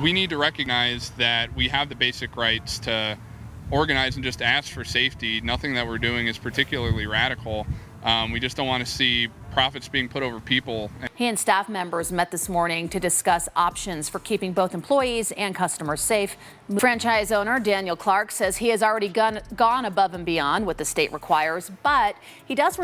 We need to recognize that we have the basic rights to organize and just ask for safety. Nothing that we're doing is particularly radical. We just don't want to see profits being put over people. He and staff members met this morning to discuss options for keeping both employees and customers safe. Franchise owner Daniel Clark says he has already gone above and beyond what the state requires, but he does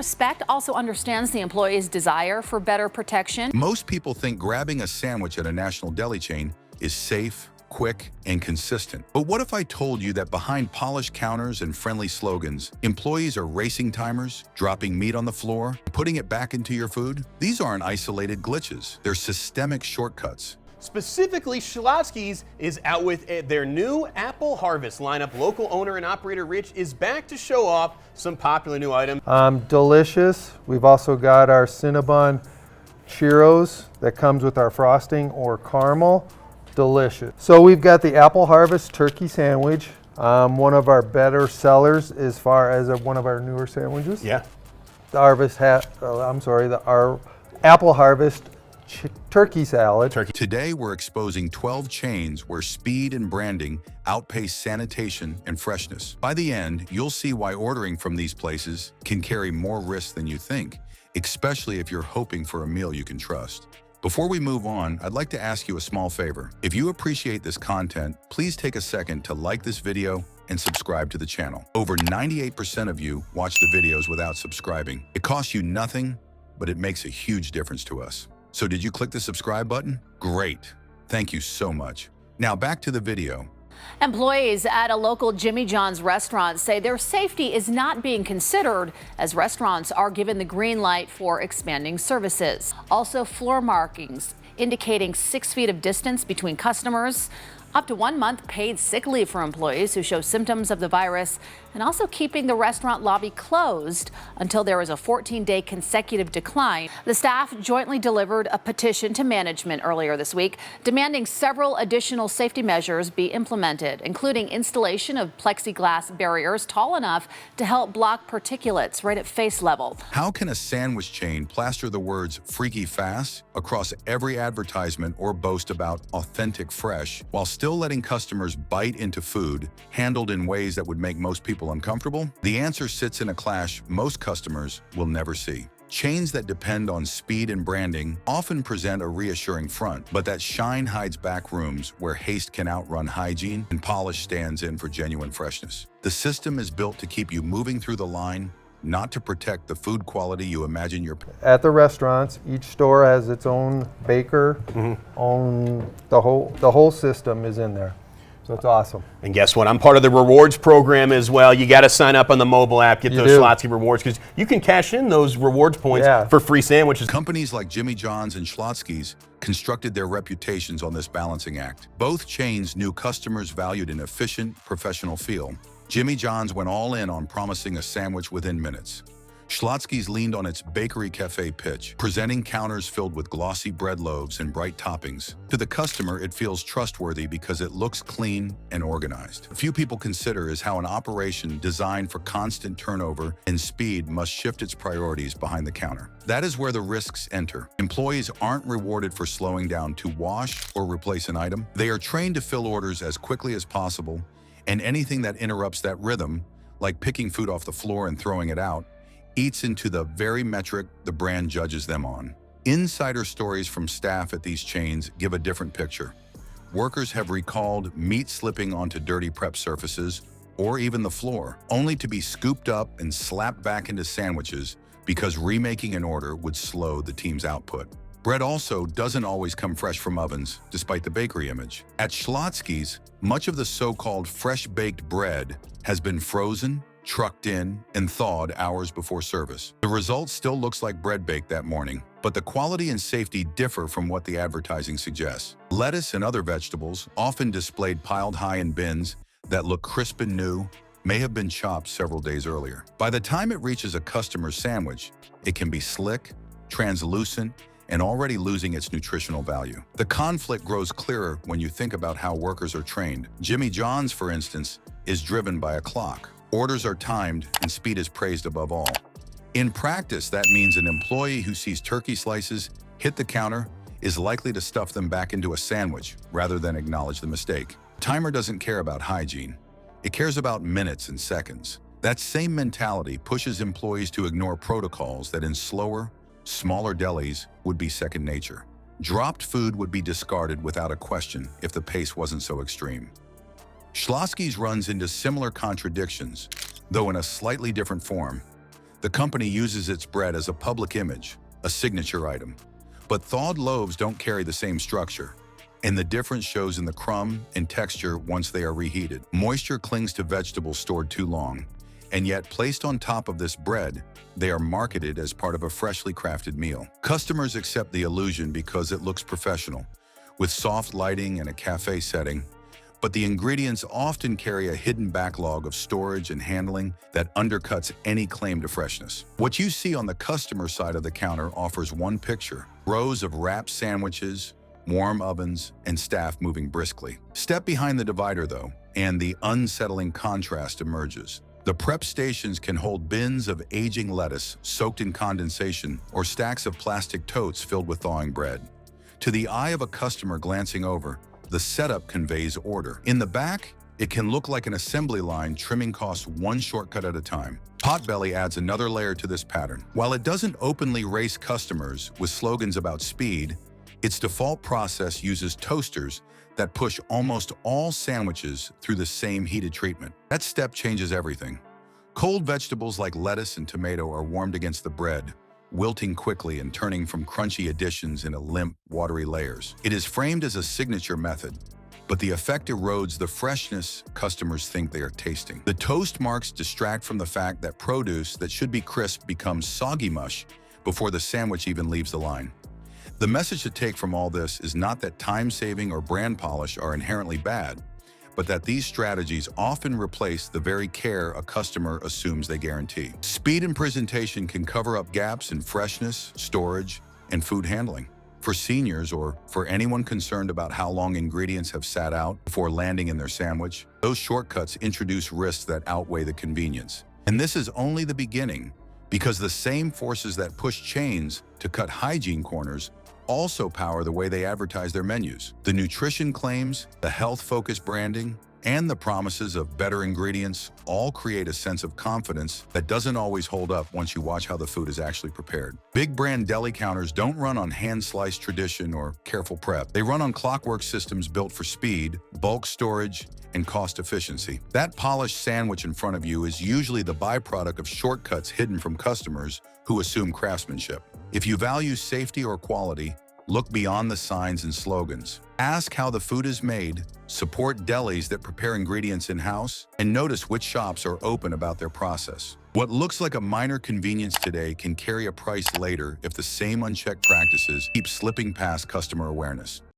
also understands the employees' desire for better protection. Most people think grabbing a sandwich at a national deli chain is safe, quick, and consistent. But what if I told you that behind polished counters and friendly slogans, employees are racing timers, dropping meat on the floor, putting it back into your food? These aren't isolated glitches. They're systemic shortcuts. Specifically, Schlotzsky's is out with their new Apple Harvest lineup. Local owner and operator Rich is back to show off some popular new items. Delicious. We've also got our Cinnabon churros that comes with our frosting or caramel. Delicious. So we've got the Apple Harvest turkey sandwich, one of our better sellers as far as one of our newer sandwiches. Yeah. The our Apple Harvest turkey salad. Today we're exposing 12 chains where speed and branding outpace sanitation and freshness. By the end, you'll see why ordering from these places can carry more risk than you think, especially if you're hoping for a meal you can trust. Before we move on, I'd like to ask you a small favor. If you appreciate this content, please take a second to like this video and subscribe to the channel. Over 98% of you watch the videos without subscribing. It costs you nothing, but it makes a huge difference to us. So did you click the subscribe button? Great. Thank you so much. Now back to the video. Employees at a local Jimmy John's restaurant say their safety is not being considered as restaurants are given the green light for expanding services. Also, floor markings indicating 6 feet of distance between customers, up to 1 month paid sick leave for employees who show symptoms of the virus, and also keeping the restaurant lobby closed until there is a 14-day consecutive decline. The staff jointly delivered a petition to management earlier this week, demanding several additional safety measures be implemented, including installation of plexiglass barriers tall enough to help block particulates right at face level. How can a sandwich chain plaster the words "freaky fast" across every advertisement or boast about authentic fresh while still letting customers bite into food handled in ways that would make most people uncomfortable? The answer sits in a clash most customers will never see. Chains that depend on speed and branding often present a reassuring front, but that shine hides back rooms where haste can outrun hygiene and polish stands in for genuine freshness. The system is built to keep you moving through the line, not to protect the food quality you imagine you're... At the restaurants, each store has its own baker, the whole system is in there. So it's awesome. And guess what? I'm part of the rewards program as well. You got to sign up on the mobile app, get those Schlotzsky rewards, because you can cash in those rewards points for free sandwiches. Companies like Jimmy John's and Schlotzsky's constructed their reputations on this balancing act. Both chains knew customers valued an efficient, professional feel. Jimmy John's went all in on promising a sandwich within minutes. Schlotzsky's leaned on its bakery cafe pitch, presenting counters filled with glossy bread loaves and bright toppings. To the customer, it feels trustworthy because it looks clean and organized. A few people consider is how an operation designed for constant turnover and speed must shift its priorities behind the counter. That is where the risks enter. Employees aren't rewarded for slowing down to wash or replace an item. They are trained to fill orders as quickly as possible, and anything that interrupts that rhythm, like picking food off the floor and throwing it out, eats into the very metric the brand judges them on. Insider stories from staff at these chains give a different picture. Workers have recalled meat slipping onto dirty prep surfaces or even the floor, only to be scooped up and slapped back into sandwiches because remaking an order would slow the team's output. Bread also doesn't always come fresh from ovens, despite the bakery image. At Schlotzsky's, much of the so-called fresh-baked bread has been frozen, trucked in, and thawed hours before service. The result still looks like bread baked that morning, but the quality and safety differ from what the advertising suggests. Lettuce and other vegetables, often displayed piled high in bins that look crisp and new, may have been chopped several days earlier. By the time it reaches a customer's sandwich, it can be slick, translucent, and already losing its nutritional value. The conflict grows clearer when you think about how workers are trained. Jimmy John's, for instance, is driven by a clock. Orders are timed, and speed is praised above all. In practice, that means an employee who sees turkey slices hit the counter is likely to stuff them back into a sandwich rather than acknowledge the mistake. Timer doesn't care about hygiene. It cares about minutes and seconds. That same mentality pushes employees to ignore protocols that in slower, smaller delis would be second nature. Dropped food would be discarded without a question if the pace wasn't so extreme. Schlotzsky's runs into similar contradictions, though in a slightly different form. The company uses its bread as a public image, a signature item. But thawed loaves don't carry the same structure, and the difference shows in the crumb and texture once they are reheated. Moisture clings to vegetables stored too long, and yet placed on top of this bread, they are marketed as part of a freshly crafted meal. Customers accept the illusion because it looks professional, with soft lighting and a cafe setting, but the ingredients often carry a hidden backlog of storage and handling that undercuts any claim to freshness. What you see on the customer side of the counter offers one picture: rows of wrapped sandwiches, warm ovens, and staff moving briskly. Step behind the divider, though, and the unsettling contrast emerges. The prep stations can hold bins of aging lettuce soaked in condensation or stacks of plastic totes filled with thawing bread. To the eye of a customer glancing over, the setup conveys order. In the back, it can look like an assembly line trimming costs one shortcut at a time. Potbelly adds another layer to this pattern. While it doesn't openly race customers with slogans about speed, its default process uses toasters that push almost all sandwiches through the same heated treatment. That step changes everything. Cold vegetables like lettuce and tomato are warmed against the bread, wilting quickly and turning from crunchy additions into limp, watery layers. It is framed as a signature method, but the effect erodes the freshness customers think they are tasting. The toast marks distract from the fact that produce that should be crisp becomes soggy mush before the sandwich even leaves the line. The message to take from all this is not that time-saving or brand polish are inherently bad, but that these strategies often replace the very care a customer assumes they guarantee. Speed and presentation can cover up gaps in freshness, storage, and food handling. For seniors or for anyone concerned about how long ingredients have sat out before landing in their sandwich, those shortcuts introduce risks that outweigh the convenience. And this is only the beginning, because the same forces that push chains to cut hygiene corners also power the way they advertise their menus. The nutrition claims, the health-focused branding, and the promises of better ingredients all create a sense of confidence that doesn't always hold up once you watch how the food is actually prepared. Big brand deli counters don't run on hand-sliced tradition or careful prep. They run on clockwork systems built for speed, bulk storage, and cost efficiency. That polished sandwich in front of you is usually the byproduct of shortcuts hidden from customers who assume craftsmanship. If you value safety or quality, look beyond the signs and slogans. Ask how the food is made, support delis that prepare ingredients in-house, and notice which shops are open about their process. What looks like a minor convenience today can carry a price later if the same unchecked practices keep slipping past customer awareness.